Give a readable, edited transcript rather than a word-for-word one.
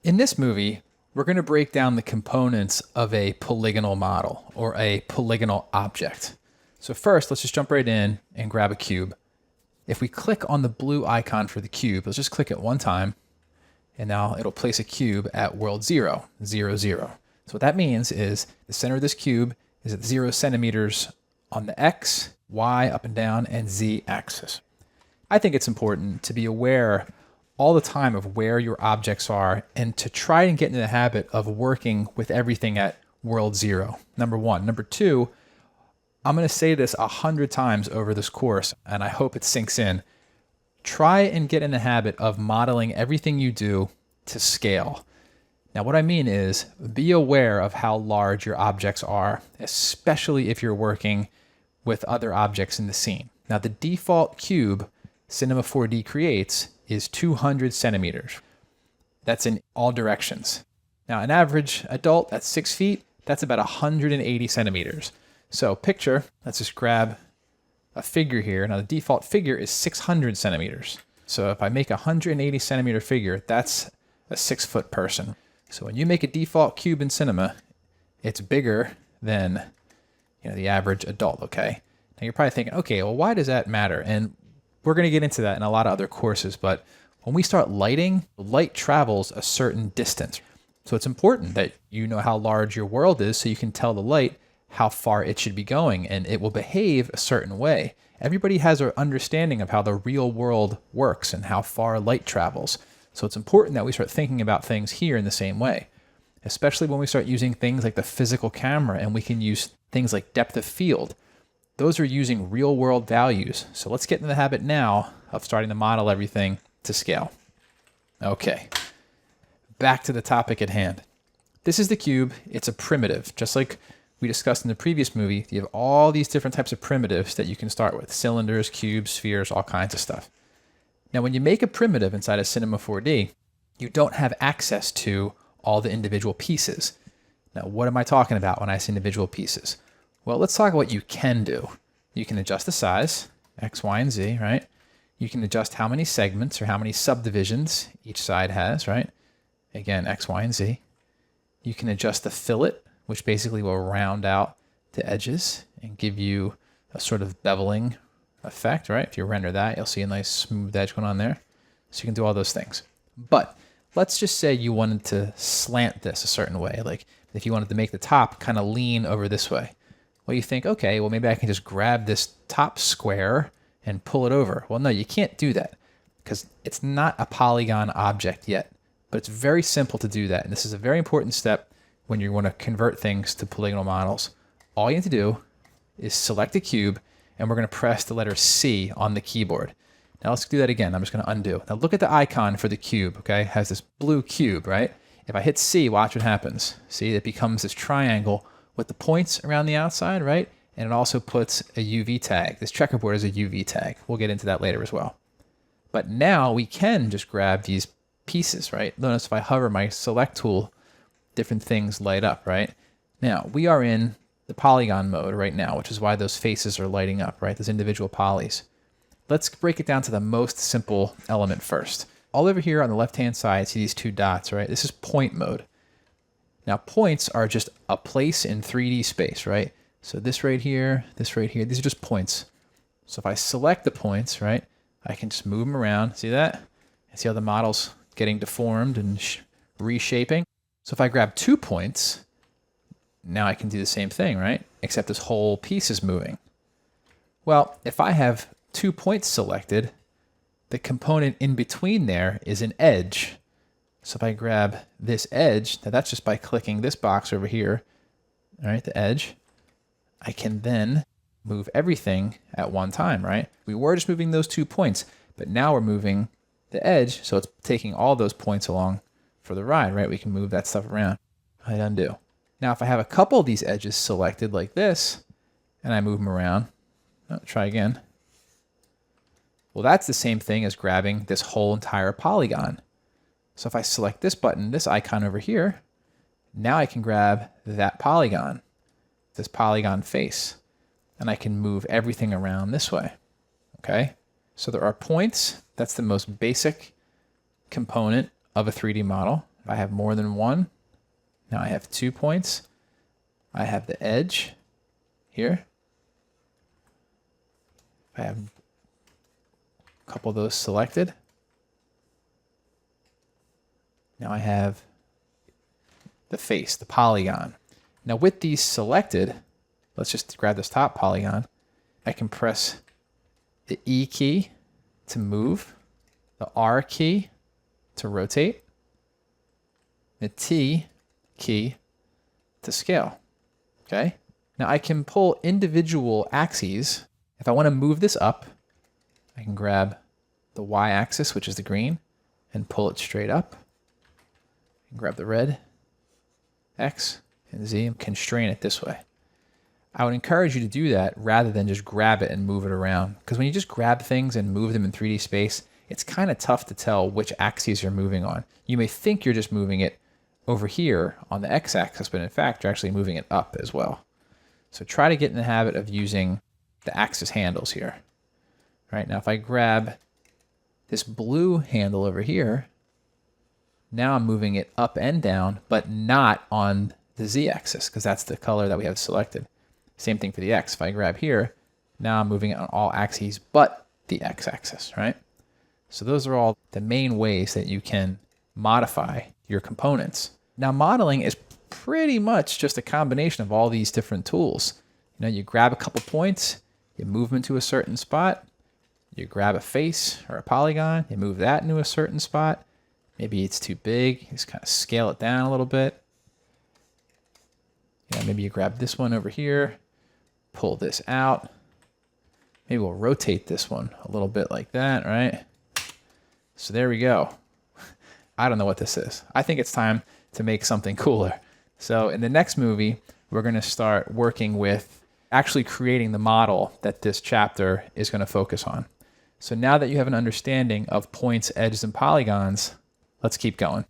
In this movie, we're going to break down the components of a polygonal model or a polygonal object. So first, let's just jump right in and grab a cube. If we click on the blue icon for the cube, let's just click it one time, and now it'll place a cube at world 0, 0, 0. So what that means is the center of this cube is at 0 centimeters on the X, Y, up and down, and Z axis. I think it's important to be aware all the time of where your objects are and to try and get into the habit of working with everything at world 0, number one. Number two, I'm going to say this 100 times over this course, and I hope it sinks in. Try and get in the habit of modeling everything you do to scale. Now, what I mean is be aware of how large your objects are, especially if you're working with other objects in the scene. Now, the default cube Cinema 4D creates is 200 centimeters. That's in all directions. Now, an average adult at 6 feet, that's about 180 centimeters. So picture, let's just grab a figure here. Now, the default figure is 600 centimeters. So if I make a 180 centimeter figure, that's a 6-foot person. So when you make a default cube in Cinema, it's bigger than the average adult, okay? Now you're probably thinking, okay, well, why does that matter? And we're going to get into that in a lot of other courses, but when we start lighting, light travels a certain distance. So it's important that you know how large your world is so you can tell the light how far it should be going, and it will behave a certain way. Everybody has an understanding of how the real world works and how far light travels. So it's important that we start thinking about things here in the same way, especially when we start using things like the physical camera, and we can use things like depth of field. Those are using real world values. So let's get in the habit now of starting to model everything to scale. Okay, back to the topic at hand. This is the cube. It's a primitive, just like we discussed in the previous movie. You have all these different types of primitives that you can start with: cylinders, cubes, spheres, all kinds of stuff. Now, when you make a primitive inside of Cinema 4D, you don't have access to all the individual pieces. Now, what am I talking about when I say individual pieces? Well, let's talk about what you can do. You can adjust the size, X, Y, and Z, right? You can adjust how many segments or how many subdivisions each side has, right? Again, X, Y, and Z. You can adjust the fillet, which basically will round out the edges and give you a sort of beveling effect, right? If you render that, you'll see a nice smooth edge going on there. So you can do all those things. But let's just say you wanted to slant this a certain way. Like if you wanted to make the top kind of lean over this way. Well, you think, okay, well, maybe I can just grab this top square and pull it over. Well, no, you can't do that because it's not a polygon object yet, but it's very simple to do that. And this is a very important step when you want to convert things to polygonal models. All you need to do is select a cube, and we're going to press the letter C on the keyboard. Now let's do that again. I'm just going to undo. Now look at the icon for the cube, okay? It has this blue cube, right? If I hit C, watch what happens. See, it becomes this triangle with the points around the outside, right? And it also puts a UV tag. This checkerboard is a UV tag. We'll get into that later as well. But now we can just grab these pieces, right? Notice if I hover my select tool, different things light up, right? Now we are in the polygon mode right now, which is why those faces are lighting up, right? Those individual polys. Let's break it down to the most simple element first. All over here on the left-hand side, see these two dots, right? This is point mode. Now points are just a place in 3D space, right? So this right here, these are just points. So if I select the points, right, I can just move them around. See that? See how the model's getting deformed and reshaping? So if I grab 2 points, now I can do the same thing, right? Except this whole piece is moving. Well, if I have 2 points selected, the component in between there is an edge. So if I grab this edge, now that's just by clicking this box over here, all right, the edge, I can then move everything at one time, right? We were just moving those 2 points, but now we're moving the edge, so it's taking all those points along for the ride, right? We can move that stuff around. I undo. Now, if I have a couple of these edges selected like this, and I move them around, try again. Well, that's the same thing as grabbing this whole entire polygon. So if I select this button, this icon over here, now I can grab that polygon, this polygon face, and I can move everything around this way, okay? So there are points. That's the most basic component of a 3D model, If I have more than one, now I have 2 points. I have the edge here. If I have a couple of those selected, now I have the face, the polygon. Now with these selected, let's just grab this top polygon. I can press the E key to move, the R key to rotate, the T key to scale. Okay. Now I can pull individual axes. If I want to move this up, I can grab the Y axis, which is the green, and pull it straight up. And grab the red, X, and Z, and constrain it this way. I would encourage you to do that rather than just grab it and move it around. Because when you just grab things and move them in 3D space, it's kind of tough to tell which axes you're moving on. You may think you're just moving it over here on the X-axis, but in fact, you're actually moving it up as well. So try to get in the habit of using the axis handles here. Right now, if I grab this blue handle over here, now I'm moving it up and down, but not on the Z-axis, because that's the color that we have selected. Same thing for the X. If I grab here, now I'm moving it on all axes but the X-axis, right? So those are all the main ways that you can modify your components. Now modeling is pretty much just a combination of all these different tools. You know, you grab a couple points, you move them to a certain spot, you grab a face or a polygon, you move that into a certain spot. Maybe it's too big, you just kind of scale it down a little bit. You know, maybe you grab this one over here, pull this out. Maybe we'll rotate this one a little bit like that, right? So there we go. I don't know what this is. I think it's time to make something cooler. So in the next movie, we're going to start working with actually creating the model that this chapter is going to focus on. So now that you have an understanding of points, edges, and polygons, let's keep going.